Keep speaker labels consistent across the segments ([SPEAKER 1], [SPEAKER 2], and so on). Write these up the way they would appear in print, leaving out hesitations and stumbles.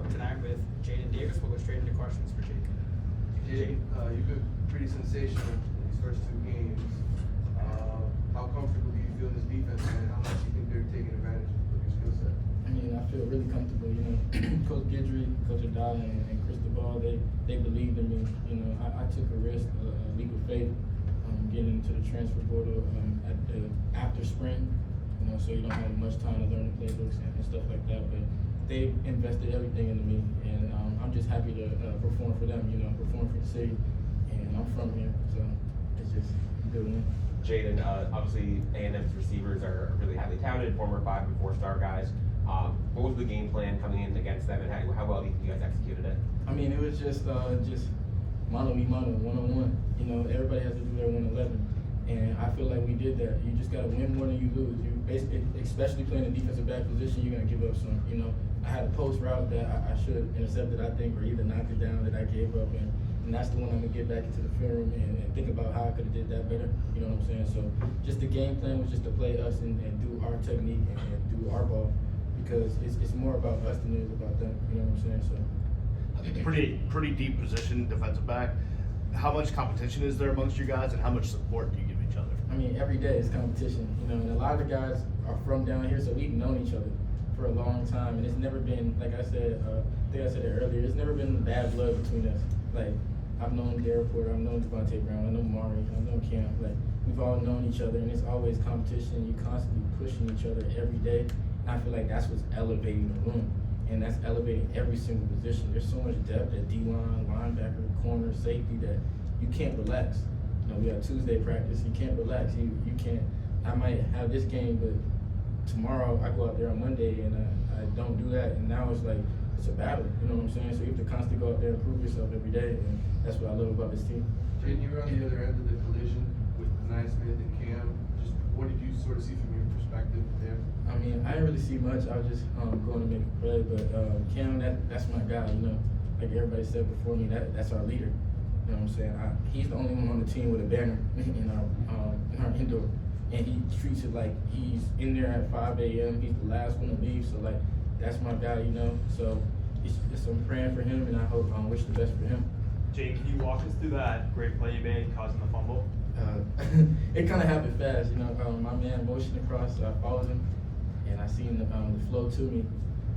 [SPEAKER 1] tonight with Jaden Davis. We'll go straight into questions for Jaden.
[SPEAKER 2] Jaden, you've been pretty sensational in these first two games. How comfortable do you feel in this defense, and how much do you think they're taking advantage of your skill set?
[SPEAKER 3] I mean, I feel really comfortable. You know, Coach Guidry, Coach Adala, and Cristobal, they believed in me. You know, I took a risk, a leap of faith, getting into the transfer portal after spring. You know, so you don't have much time to learn the playbooks and stuff like that. But they invested everything into me, and I'm just happy to perform for them. You know, perform for the city, and I'm from here, so it's just good.
[SPEAKER 4] Jaden, obviously A&M's receivers are really highly touted, former 5- and 4-star guys. What was the game plan coming in against them, and how well do you think you guys executed it?
[SPEAKER 3] I mean, it was just mano a mano, one-on-one. You know, everybody has to do their 111, and I feel like we did that. You just got to win more than you lose. You basically, especially playing a defensive back position, you're gonna give up some. You know, I had a post route that I should have intercepted, I think, or either knocked it down that I gave up, and that's the one I'm gonna get back into the film room and think about how I could have did that better. You know what I'm saying? So just the game plan was just to play us and do our technique and do our ball, because it's more about us than it is about them. You know what I'm saying? So
[SPEAKER 5] pretty deep position, defensive back. How much competition is there amongst you guys, and how much support do you give each other?
[SPEAKER 3] I mean, every day is competition. You know, and a lot of the guys are from down here, so we've known each other for a long time, and it's never been, like I said, I think I said it earlier, it's never been bad blood between us. Like, I've known Derek Porter, I've known Devontae Brown, I know Mari, I know Cam. Like, we've all known each other, and it's always competition. You constantly pushing each other every day. And I feel like that's what's elevating the room, and that's elevating every single position. There's so much depth at D-line, linebacker, corner, safety that you can't relax. You know, we have Tuesday practice. You can't relax. You can't. I might have this game, but tomorrow I go out there on Monday and I don't do that. And now it's like it's a battle. You know what I'm saying? So you have to constantly go out there and prove yourself every day, and that's what I love about this team.
[SPEAKER 2] Jaden, you were on the other end of the collision with Naismith and Cam. Just what did you sort of see from your perspective there?
[SPEAKER 3] I mean, I didn't really see much. I was just going to make a play, but Cam, that's my guy. You know, like everybody said before me, that's our leader. You know what I'm saying? He's the only one on the team with a banner in our indoor, and he treats it like he's in there at 5 a.m. He's the last one to leave, so like that's my guy. You know, so I'm praying for him, and I hope wish the best for him.
[SPEAKER 6] Jaden, can you walk us through that great play you made causing the fumble?
[SPEAKER 3] It kind of happened fast, you know. My man motioned across, so I followed him, and I seen the flow to me.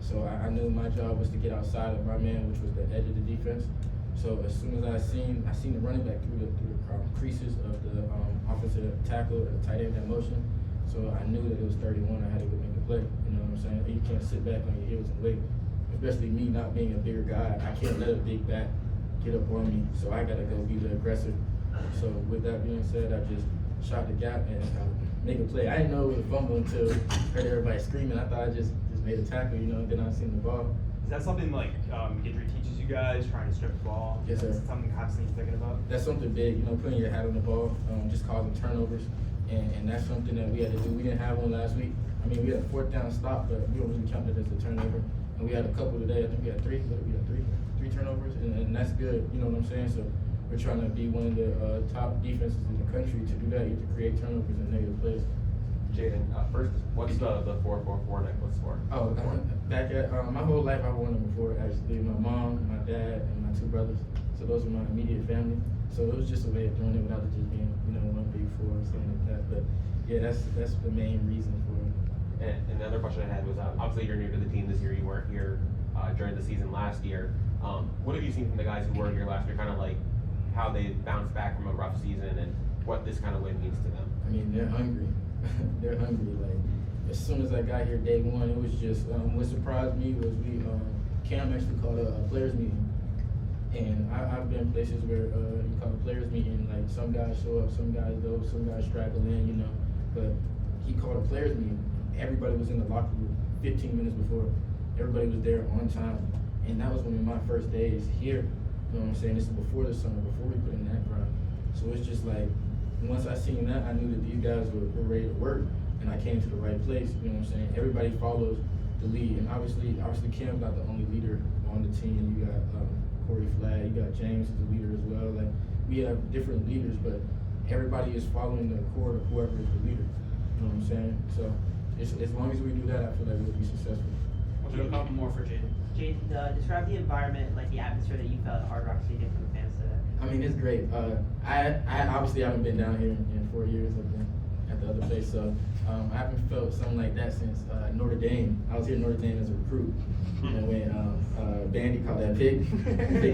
[SPEAKER 3] So I knew my job was to get outside of my man, which was the edge of the defense. So as soon as I seen the running back through the creases of the offensive tackle or the tight end that motion. So I knew that it was 31. I had to go make a play. You know what I'm saying? You can't sit back on your heels and wait. Especially me not being a bigger guy, I can't let a big back get up on me. So I gotta go be the aggressor. So with that being said, I just shot the gap and make a play. I didn't know it was a fumble until I heard everybody screaming. I thought I just made a tackle, you know. Then I seen the ball.
[SPEAKER 6] Is that something like Guidry teaches you guys, trying to strip the ball?
[SPEAKER 3] Yes, sir.
[SPEAKER 6] That's something constantly you're thinking about?
[SPEAKER 3] That's something big, you know, putting your hat on the ball, just causing turnovers, and that's something that we had to do. We didn't have one last week. I mean, we had a 4th down stop, but we don't really count it as a turnover. And we had a couple today. I think we had three turnovers, and that's good. You know what I'm saying? So we're trying to be one of the top defenses in the country. To do that, you have to create turnovers and negative plays.
[SPEAKER 4] Jaden, first, what's the 444 necklace for?
[SPEAKER 3] Oh, back at my whole life I've worn them before. Actually, my mom, my dad, and my 2 brothers. So those are my immediate family. So it was just a way of doing it without it just being, you know, one big 4 or something like that. But yeah, that's the main reason for it.
[SPEAKER 4] And another question I had was, obviously you're new to the team this year. You weren't here during the season last year. What have you seen from the guys who were here last year? Kind of like how they bounced back from a rough season, and what this kind of win means to them.
[SPEAKER 3] I mean, they're hungry. They're hungry. Like, as soon as I got here day one, it was just what surprised me was Cam actually called a players meeting, and I've been places where you call a players meeting. Like, some guys show up, some guys don't, some guys straggle in, you know. But he called a players meeting. Everybody was in the locker room 15 minutes before. Everybody was there on time, and that was one of my first days here. You know what I'm saying? This is before the summer, before we put in that grind. So it's just like, once I seen that, I knew that these guys were ready to work, and I came to the right place. You know what I'm saying? Everybody follows the lead, and obviously Cam's not the only leader on the team. You got Corey Flagg, you got James as the leader as well. Like, we have different leaders, but everybody is following the accord of whoever is the leader. You know what I'm saying? So as long as we do that, I feel like we'll be successful.
[SPEAKER 4] What's
[SPEAKER 1] We'll do a couple more for Jaden.
[SPEAKER 7] Jaden, describe the environment, like the atmosphere that you felt at Hard Rock Stadium for the fans today.
[SPEAKER 3] I mean, it's great. I obviously haven't been down here in 4 years. I've been at the other place, so I haven't felt something like that since Notre Dame. I was here in Notre Dame as a recruit, and when Bandy caught that pick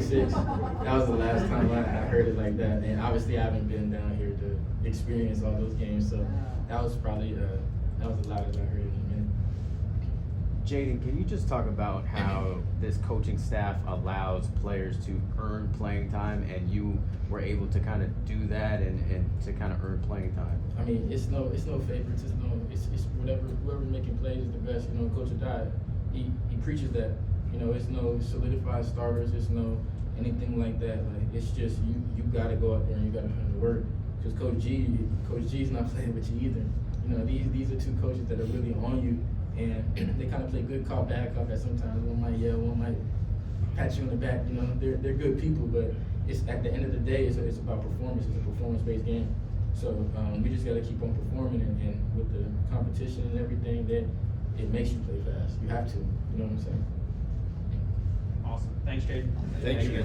[SPEAKER 3] 6, that was the last time I heard it like that. And obviously, I haven't been down here to experience all those games, so that was probably that was the loudest I heard it in a minute.
[SPEAKER 8] Jaden, can you just talk about how this coaching staff allows players to earn playing time, and you were able to kind of do that and to kind of earn playing time?
[SPEAKER 3] I mean, it's no favorites. It's whatever whoever's making plays is the best. You know, Coach Adai, he preaches that. You know, it's no solidified starters. It's no anything like that. Like it's just you got to go out there and you got to put in the work. Because Coach G's not playing with you either. You know, these are two coaches that are really on you. And they kind of play good cop, bad cop. That sometimes one might yell, one might pat you on the back. You know, they're good people, but it's at the end of the day, it's about performance. It's a performance-based game. So we just got to keep on performing, and with the competition and everything, that it makes you play fast. You have to. You know what I'm saying?
[SPEAKER 1] Awesome. Thanks, Jaden.
[SPEAKER 5] Thank you.